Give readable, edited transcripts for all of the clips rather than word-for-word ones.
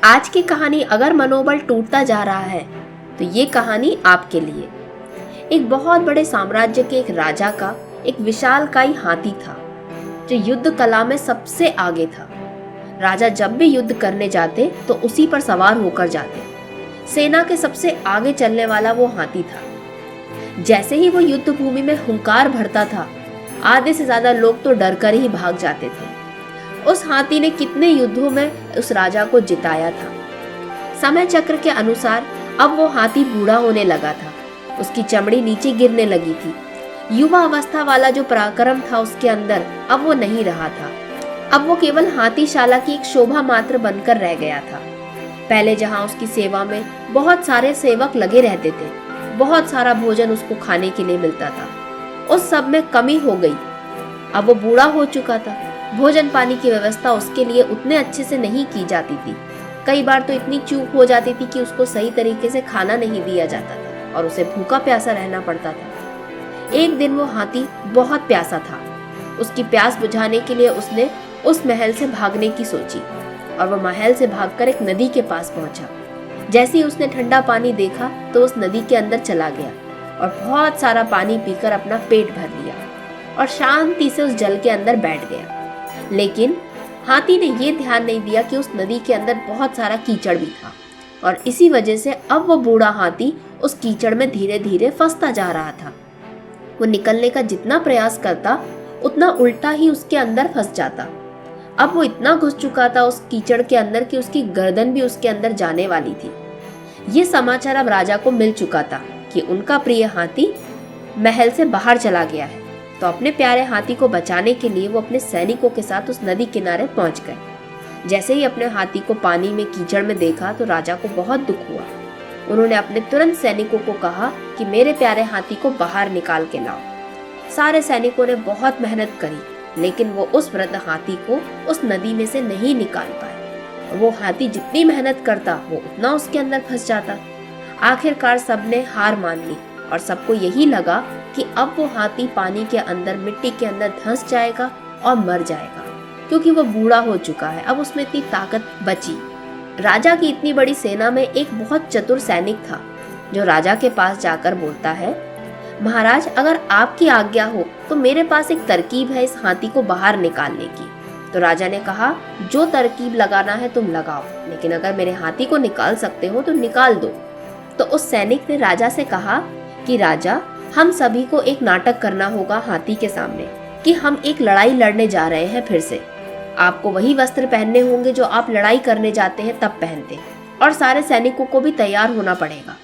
आज की कहानी अगर मनोबल टूटता जा रहा है तो ये कहानी आपके लिए। एक बहुत बड़े साम्राज्य के एक राजा का एक विशालकाय हाथी था जो युद्ध कला में सबसे आगे था। राजा जब भी युद्ध करने जाते तो उसी पर सवार होकर जाते। सेना के सबसे आगे चलने वाला वो हाथी था। जैसे ही वो युद्ध भूमि में हुंकार भरता था, आधे से ज्यादा लोग तो डर कर ही भाग जाते थे। उस हाथी ने कितने युद्धों में उस राजा को जिताया था। समय चक्र के अनुसार अब वो हाथी बूढ़ा होने लगा था। उसकी चमड़ी नीचे गिरने लगी थी। युवा अवस्था वाला जो पराक्रम था उसके अंदर अब वो नहीं रहा था। अब वो केवल हाथीशाला की एक शोभा मात्र बनकर रह गया था। पहले जहां उसकी सेवा में बहुत सारे सेवक लगे रहते थे, बहुत सारा भोजन उसको खाने के लिए मिलता था, उस सब में कमी हो गई। अब वो बूढ़ा हो चुका था। भोजन पानी की व्यवस्था उसके लिए उतने अच्छे से नहीं की जाती थी। कई बार तो इतनी चूक हो जाती थी कि उसको सही तरीके से खाना नहीं दिया जाता था और उसे भूखा प्यासा रहना पड़ता था। एक दिन वो हाथी बहुत प्यासा था। उसकी प्यास बुझाने के लिए उसने उस महल से भागने की सोची और वो महल से भागकर एक नदी के पास पहुंचा। जैसे ही उसने ठंडा पानी देखा तो उस नदी के अंदर चला गया और बहुत सारा पानी पीकर अपना पेट भर लिया और शांति से उस जल के अंदर बैठ गया। लेकिन हाथी ने ये ध्यान नहीं दिया कि उस नदी के अंदर बहुत सारा कीचड़ भी था और इसी वजह से अब वो बूढ़ा हाथी उस कीचड़ में धीरे धीरे फंसता जा रहा था। वो निकलने का जितना प्रयास करता उतना उल्टा ही उसके अंदर फंस जाता। अब वो इतना घुस चुका था उस कीचड़ के अंदर कि उसकी गर्दन भी उसके अंदर जाने वाली थी। ये समाचार अब राजा को मिल चुका था कि उनका प्रिय हाथी महल से बाहर चला गया है। तो अपने प्यारे हाथी को बचाने के लिए वो अपने सैनिकों के साथ उस नदी किनारे पहुंच गए। जैसे ही अपने हाथी को पानी में कीचड़ में देखा तो राजा को बहुत दुख हुआ। उन्होंने अपने तुरंत सैनिकों को कहा कि मेरे प्यारे हाथी को बाहर निकाल के लाओ। सारे सैनिकों ने बहुत मेहनत करी लेकिन वो उस वृद्ध हाथी को उस नदी में से नहीं निकाल पाए। वो हाथी जितनी मेहनत करता वो उतना उसके अंदर फंस जाता। आखिरकार सबने हार मान ली और सबको यही लगा कि अब वो हाथी पानी के अंदर मिट्टी के अंदर धंस जाएगा और मर जाएगा क्योंकि वो बूढ़ा हो चुका है। अब उसमें इतनी ताकत बची। राजा की इतनी बड़ी सेना में एक बहुत चतुर सैनिक था जो राजा के पास जाकर बोलता है, महाराज अगर आपकी आज्ञा हो तो मेरे पास एक तरकीब है इस हाथी को बाहर निकालने की। तो राजा ने कहा, जो तरकीब लगाना है तुम लगाओ, लेकिन अगर मेरे हाथी को निकाल सकते हो तो निकाल दो। तो उस सैनिक ने राजा से कहा कि राजा, हम सभी को एक नाटक करना होगा हाथी के सामने कि हम एक लड़ाई लड़ने जा रहे हैं फिर से। आपको वही वस्त्र पहनने होंगे जो आप लड़ाई करने जाते हैं तब पहनते हैं और सारे सैनिकों को भी तैयार होना पड़ेगा।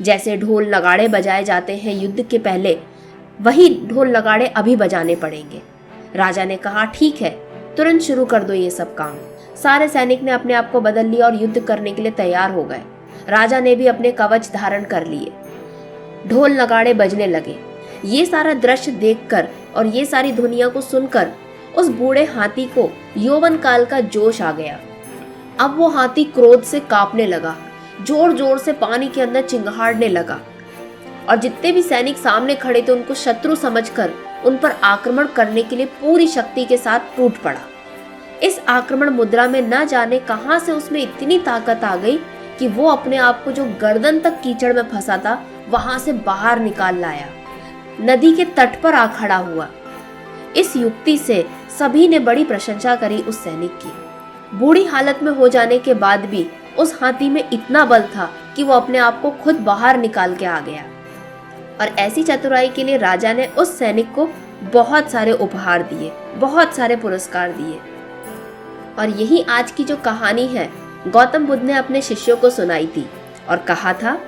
जैसे ढोल नगाड़े बजाए जाते हैं युद्ध के पहले, वही ढोल नगाड़े अभी बजाने पड़ेंगे। राजा ने कहा, ठीक है, तुरंत शुरू कर दो ये सब काम। सारे सैनिक ने अपने आप को बदल लिया और युद्ध करने के लिए तैयार हो गए। राजा ने भी अपने कवच धारण कर लिए। ढोल नगाड़े बजने लगे। ये सारा दृश्य देखकर और ये सारी ध्वनियों को सुनकर उस बूढ़े हाथी को यौवन काल का जोश आ गया। अब वो हाथी क्रोध से कांपने लगा, जोर जोर से पानी के अंदर चिंगाड़ने लगा और जितने भी सैनिक सामने खड़े थे उनको शत्रु समझकर उन पर आक्रमण करने के लिए पूरी शक्ति के साथ टूट पड़ा। इस आक्रमण मुद्रा में न जाने कहां से उसमें इतनी ताकत आ गई कि वो अपने आप को जो गर्दन तक कीचड़ में फंसा था वहां से बाहर निकाल लाया। नदी के तट पर आ खड़ा हुआ। इस युक्ति से सभी ने बड़ी प्रशंसा करी उस सैनिक की। बूढ़ी हालत में हो जाने के बाद भी उस हाथी में इतना बल था कि वो अपने आप को खुद बाहर निकाल के आ गया। और ऐसी चतुराई के लिए राजा ने उस सैनिक को बहुत सारे उपहार दिए, बहुत सारे पुरस्कार दिए। और यही आज की जो कहानी है गौतम बुद्ध ने अपने शिष्यों को सुनाई थी और कहा था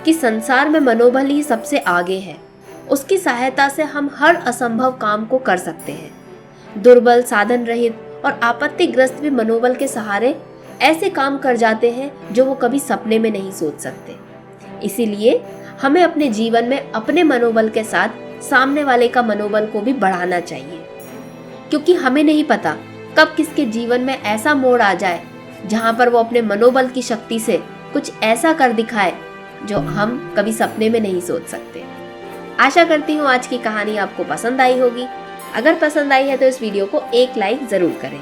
कि संसार में मनोबल ही सबसे आगे है। उसकी सहायता से हम हर असंभव काम को कर सकते हैं। दुर्बल, साधन रहित और आपत्तिग्रस्त भी मनोबल के सहारे ऐसे काम कर जाते हैं जो वो कभी सपने में नहीं सोच सकते। इसीलिए हमें अपने जीवन में अपने मनोबल के साथ सामने वाले का मनोबल को भी बढ़ाना चाहिए, क्योंकि हमें नहीं पता कब किसके जीवन में ऐसा मोड़ आ जाए जहां पर वो अपने मनोबल की शक्ति से कुछ ऐसा कर दिखाए जो हम कभी सपने में नहीं सोच सकते। आशा करती हूँ आज की कहानी आपको पसंद आई होगी। अगर पसंद आई है तो इस वीडियो को एक लाइक जरूर करें।